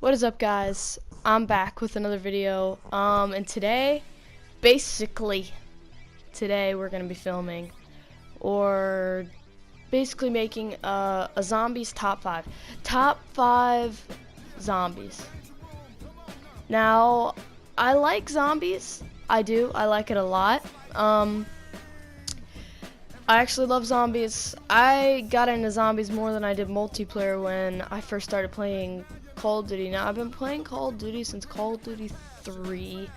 What is up, guys? I'm back with another video. And today we're gonna be filming, or basically making a zombies top five zombies. Now, I like zombies. I like it a lot. I actually love zombies. I got into zombies more than I did multiplayer when I first started playing Call of Duty. Now, I've been playing Call of Duty since Call of Duty 3,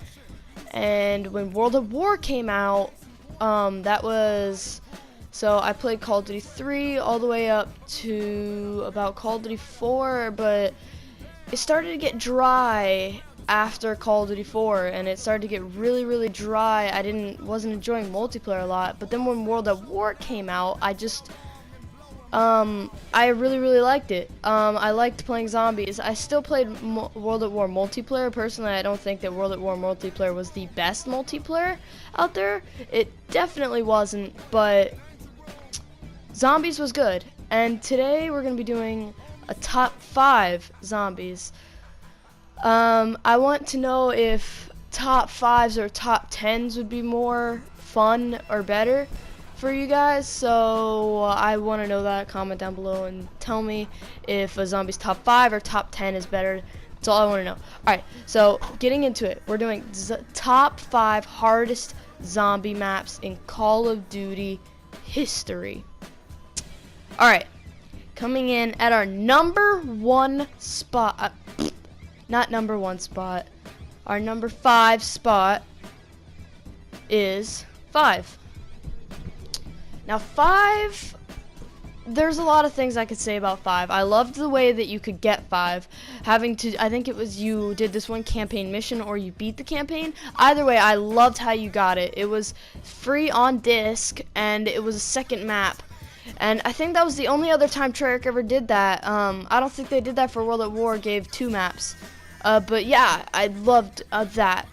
and when World at War came out, so I played Call of Duty 3 all the way up to about Call of Duty 4, but it started to get dry after Call of Duty 4, and it started to get really dry. Wasn't enjoying multiplayer a lot, but then when World at War came out, I really liked it. I liked playing zombies. I still played World at War multiplayer. Personally, I don't think that World at War multiplayer was the best multiplayer out there. It definitely wasn't, but zombies was good. And today we're gonna be doing a top 5 zombies. I want to know if top 5s or top 10s would be more fun or better for you guys, so I want to know that. Comment down below and tell me if a zombies top 5 or top 10 is better. That's all I want to know. Alright, so getting into it, we're doing top 5 hardest zombie maps in Call of Duty history. Alright, coming in at our number 1 spot, not number 1 spot, our number 5 spot is 5. Now 5, there's a lot of things I could say about 5. I loved the way that you could get 5, I think it was you did this one campaign mission or you beat the campaign. Either way, I loved how you got it. It was free on disc and it was a second map. And I think that was the only other time Treyarch ever did that. I don't think they did that for World at War, gave 2 maps. But yeah, I loved that.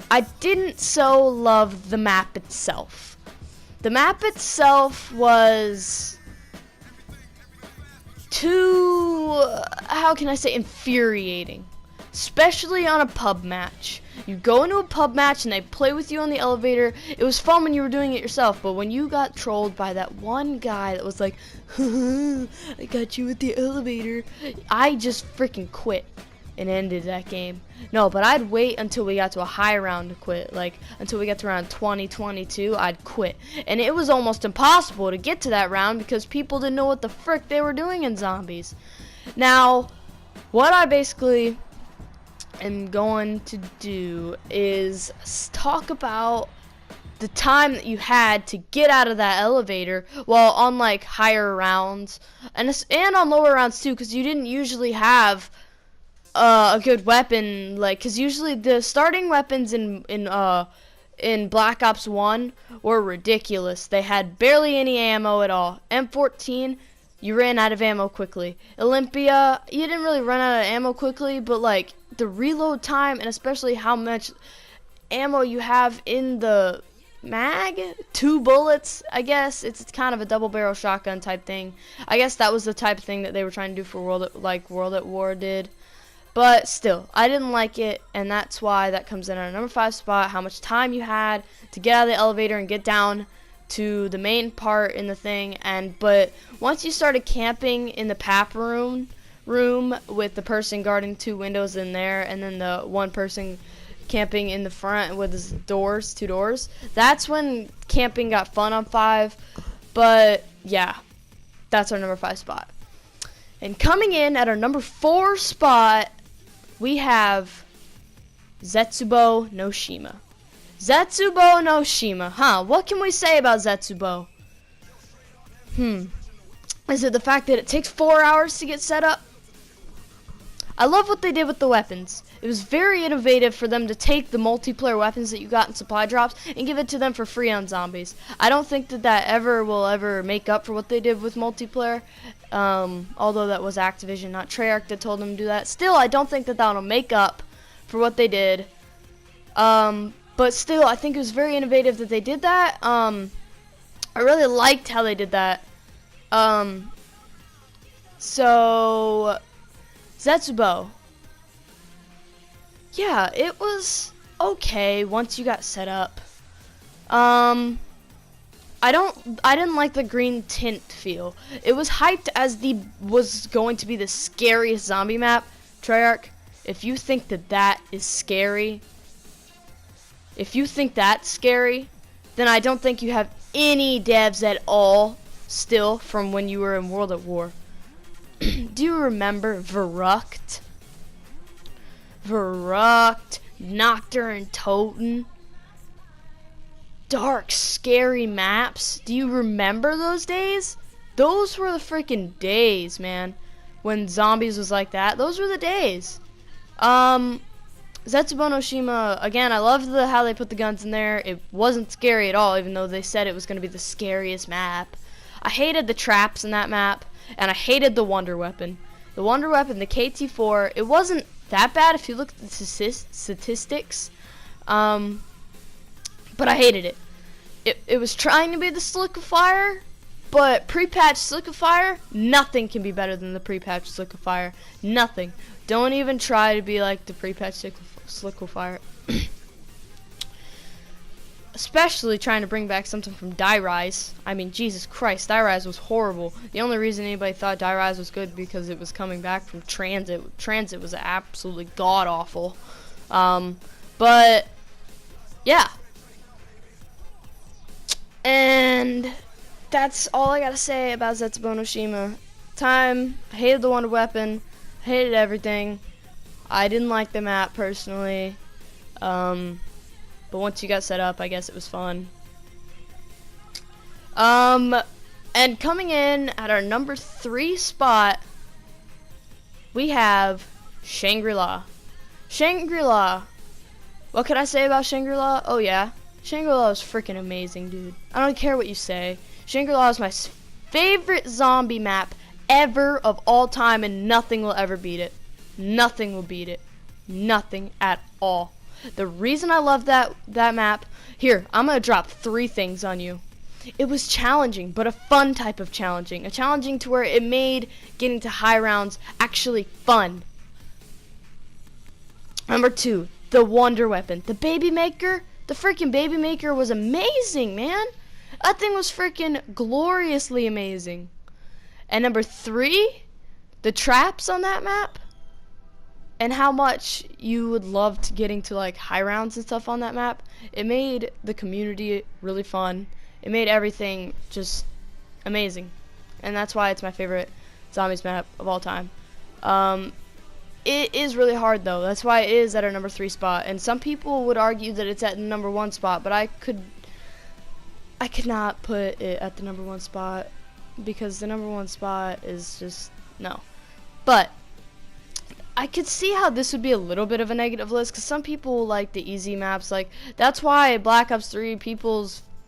I didn't so love the map itself. The map itself was too, how can I say, infuriating. Especially on a pub match. You go into a pub match and they play with you on the elevator. It was fun when you were doing it yourself, but when you got trolled by that one guy that was like, I got you with the elevator, I just freaking quit and ended that game. No, but I'd wait until we got to a high round to quit. Like, until we got to round 20-22, I'd quit. And it was almost impossible to get to that round because people didn't know what the frick they were doing in zombies. Now, what I basically am going to do is talk about the time that you had to get out of that elevator, well, on like higher rounds and on lower rounds too, because you didn't usually have a good weapon, like, because usually the starting weapons in Black Ops 1 were ridiculous. They had barely any ammo at all. M14, you ran out of ammo quickly. Olympia, you didn't really run out of ammo quickly, but like the reload time and especially how much ammo you have in the mag, 2 bullets, I guess. It's kind of a double barrel shotgun type thing. I guess that was the type of thing that they were trying to do for World at War did. But still, I didn't like it, and that's why that comes in at our number 5 spot, how much time you had to get out of the elevator and get down to the main part in the thing. But once you started camping in the PAP room with the person guarding 2 windows in there, and then the one person camping in the front with his 2 doors, that's when camping got fun on 5. But yeah, that's our number 5 spot. And coming in at our number 4 spot, we have Zetsubou no Shima. Zetsubou no Shima, huh? What can we say about Zetsubou? Is it the fact that it takes 4 hours to get set up? I love what they did with the weapons. It was very innovative for them to take the multiplayer weapons that you got in supply drops and give it to them for free on zombies. I don't think that will ever make up for what they did with multiplayer. Although that was Activision, not Treyarch, that told them to do that. Still, I don't think that'll make up for what they did. But still, I think it was very innovative that they did that. I really liked how they did that. So Zetsubou. yeah, it was okay once you got set up. I didn't like the green tint feel. It was hyped as was going to be the scariest zombie map. Treyarch, if you think that is scary, if you think that's scary, then I don't think you have any devs at all still from when you were in World at War. Do you remember Verruckt? Verruckt, nacht, unten. Dark, scary maps. Do you remember those days? Those were the freaking days, man. When zombies was like that. Those were the days. Zetsubou no Shima, again, I loved how they put the guns in there. It wasn't scary at all, even though they said it was going to be the scariest map. I hated the traps in that map, and I hated the wonder weapon. The wonder weapon, the KT-4, it wasn't that bad if you look at the statistics. But I hated it. It was trying to be the Sliquifier, but pre-patch Sliquifier, nothing can be better than the pre-patch Sliquifier. Nothing. Don't even try to be like the pre-patch Sliquifier. Especially trying to bring back something from Die Rise. I mean, Jesus Christ, Die Rise was horrible. The only reason anybody thought Die Rise was good because it was coming back from Transit. Transit was absolutely god-awful. But, yeah. And that's all I gotta say about Zetsubou no Shima. I hated the wonder weapon. Hated everything. I didn't like the map personally. But once you got set up, I guess it was fun. And coming in at our number 3 spot, we have Shangrila. Shangrila. What can I say about Shangrila? Oh yeah. Shangrila is freaking amazing, dude. I don't care what you say. Shangrila is my favorite zombie map ever of all time, and nothing will ever beat it. Nothing will beat it. Nothing at all. The reason I love that map, here, I'm going to drop 3 things on you. It was challenging, but a fun type of challenging. A challenging to where it made getting to high rounds actually fun. Number 2, the wonder weapon. The baby maker. The freaking baby maker was amazing, man. That thing was freaking gloriously amazing. And number 3, the traps on that map. And how much you would love to getting to like high rounds and stuff on that map. It made the community really fun. It made everything just amazing. And that's why it's my favorite zombies map of all time. It is really hard though. That's why it is at our number 3 spot. And some people would argue that it's at the number 1 spot, but I could not put it at the number 1 spot because the number 1 spot is just no. But I could see how this would be a little bit of a negative list because some people like the easy maps. Like that's why Black Ops 3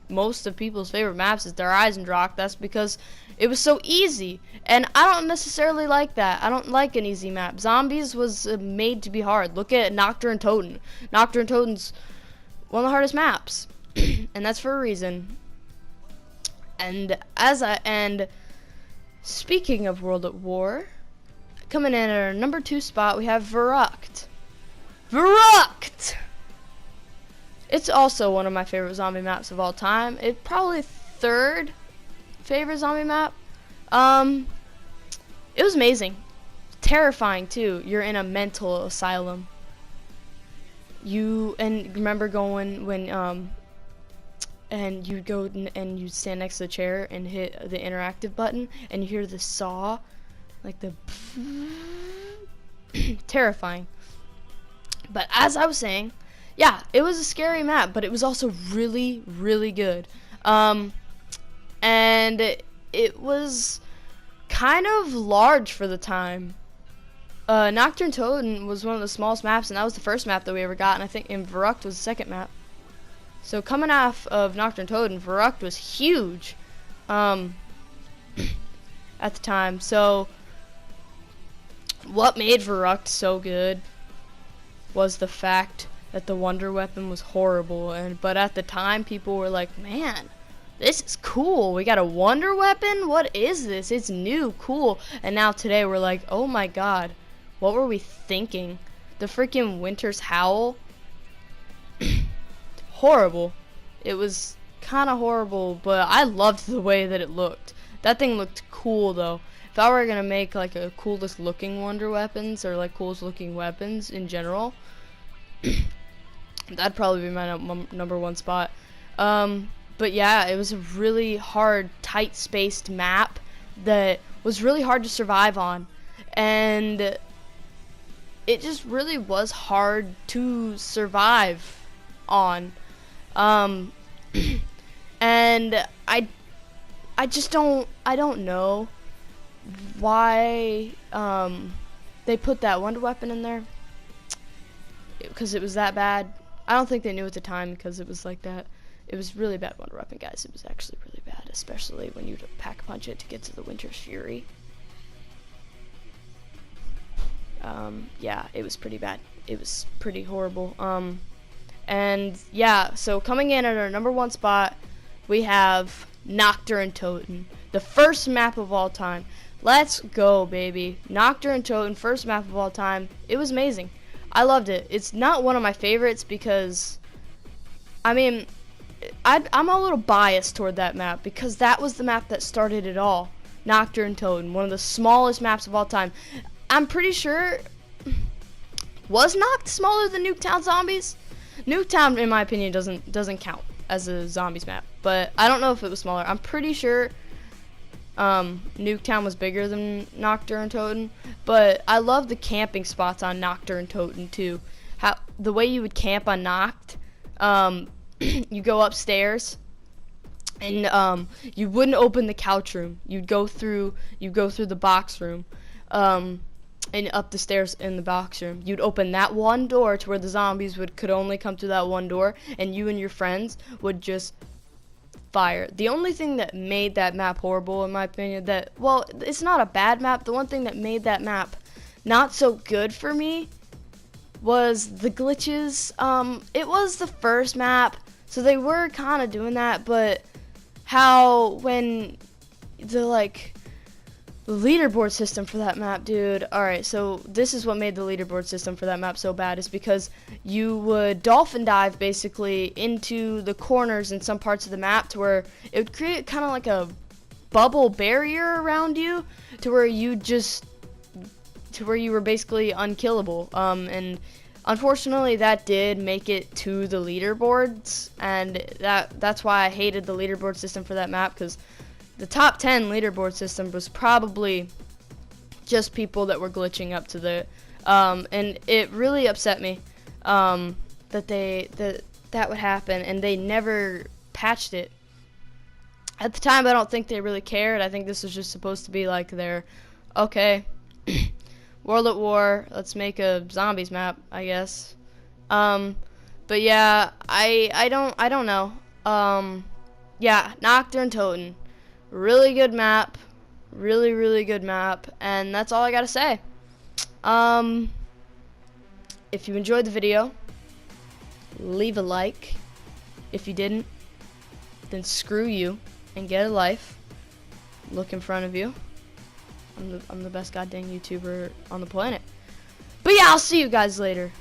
most of people's favorite maps is Der Eisendrache. That's because it was so easy, and I don't necessarily like that. I don't like an easy map. Zombies was made to be hard. Look at Nacht unten. Nacht unten's one of the hardest maps, and that's for a reason. And speaking of World at War, coming in at our number 2 spot, we have Verruckt. Verruckt! It's also one of my favorite zombie maps of all time. It's probably 3rd favorite zombie map. It was amazing. Terrifying too. You're in a mental asylum. And remember going when and you'd go and you'd stand next to the chair and hit the interactive button and you hear the saw, like the terrifying. But as I was saying, yeah, it was a scary map, but it was also really, really good. And it was kind of large for the time. Nacht unten was one of the smallest maps, and that was the first map that we ever got, and I think Verruckt was the second map. So coming off of Nacht unten, Verruckt was huge at the time. So what made Verruckt so good was the fact that the wonder weapon was horrible, but at the time people were like, man, this is cool. We got a wonder weapon? What is this? It's new, cool. And now today we're like, oh my god, what were we thinking? the freaking Winter's Howl. Horrible. It was kind of horrible, but I loved the way that it looked. That thing looked cool though. If I were gonna make like a coolest looking wonder weapons, or like coolest looking weapons in general, that'd probably be my number one spot. But yeah, it was a really hard, tight spaced map that was really hard to survive on, and it just really was hard to survive on. And I just don't know why they put that wonder weapon in there, because it was that bad. I don't think they knew at the time, because it was like that. It was really bad wonder weapon, guys. It was actually really bad, especially when you pack punch it to get to the Winter's Fury. Yeah, it was pretty bad. It was pretty horrible. And yeah, so coming in at our number one spot, we have Nacht, unten, the first map of all time. Let's go, baby. Nacht, unten, first map of all time. It was amazing. I loved it. It's not one of my favorites because, I mean, I'm a little biased toward that map because that was the map that started it all. Nacht, unten, one of the smallest maps of all time. I'm pretty sure, was Nacht smaller than Nuketown Zombies? Nuketown, in my opinion, doesn't count as a zombies map, but I don't know if it was smaller. I'm pretty sure Nuketown was bigger than Nacht, unten, but I love the camping spots on Nacht, unten too. How the way you would camp on Nacht, you go upstairs, and you wouldn't open the couch room. You'd go through the box room, and up the stairs in the box room. You'd open that one door to where the zombies could only come through that one door, and you and your friends would just fire. The only thing that made that map horrible, in my opinion, well, it's not a bad map. The one thing that made that map not so good for me was the glitches. It was the first map, so they were kind of doing that, but how when the leaderboard system for that map, dude. Alright, so this is what made the leaderboard system for that map so bad, is because you would dolphin dive basically into the corners in some parts of the map to where it would create kind of like a bubble barrier around you to where you were basically unkillable. And unfortunately that did make it to the leaderboards, and that's why I hated the leaderboard system for that map, because the top 10 leaderboard system was probably just people that were glitching up to the, and it really upset me that would happen, and they never patched it. At the time, I don't think they really cared. I think this was just supposed to be like their, okay, World at War, let's make a zombies map, I guess. But yeah, I don't know. Yeah, Nacht, unten. Really good map, really good map, and that's all I gotta say. If you enjoyed the video, leave a like. If you didn't, then screw you and get a life. Look in front of you. I'm the best goddamn YouTuber on the planet. But yeah, I'll see you guys later.